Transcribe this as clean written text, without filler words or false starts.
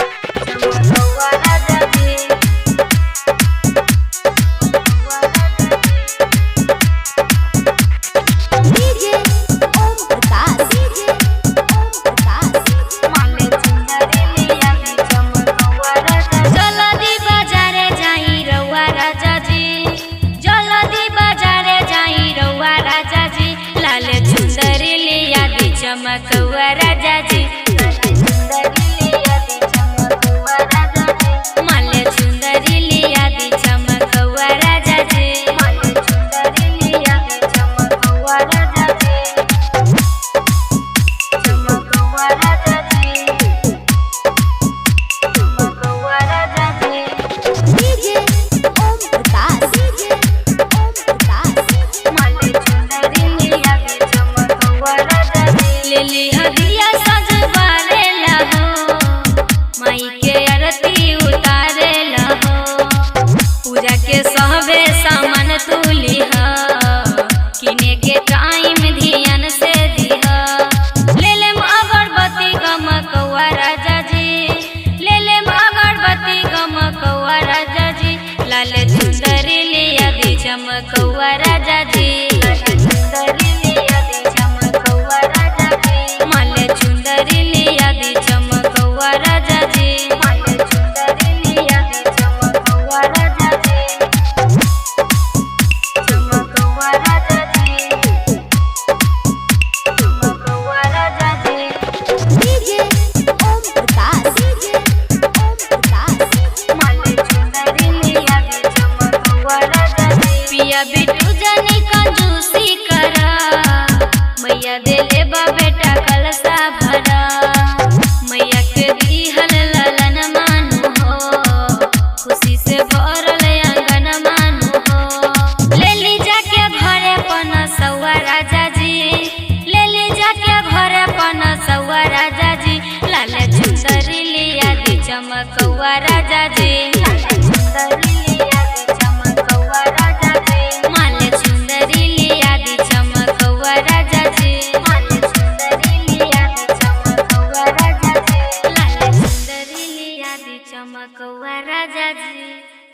चमकौआ राजा जी माले चुंदरी लिया दी चमकौआ राजा जी चमकौआ राजा जी चमकौआ राजा जी चमकौआ राजा जी डीजे ओम प्रकाश माले चुंदरी लिया दी चमकौआ राजा जी लेली हदिया सजवारे लहो माई के आरती उतारे लहो पूजा के सहबे सामान तुली ह किने के टाइम ध्यान से दिह ले लेम अगरबत्ती गमकौआ राजा जी ले लेम अगरबत्ती गमकौआ राजा जी लाल चुंदरी लिया दी चमकौआ राजा जी चुंदरी लिया दी चमकौआ राजा जी माले चुंदरी लिया दी चमकौआ राजा जी माले चुंदरी लिया दी चमकौआ राजा जी चमकौआ राजा जी चमकौआ राजा जी डीजे ओम प्रकाश माले चुंदरी लिया दी चमकौआ राजा जी पिया बिट्टू जानी कंजूसी करा मैया देले बा बेटा कलसा भरा मैया के दिहल ललन मानु हो खुशी से भरल आंगन मानु हो लेली जाके घरे पनसौआ राजा जी लेली जाके घरे पनसौआ राजा जी लाल चुंदरी लिया दी चमकौआ राजा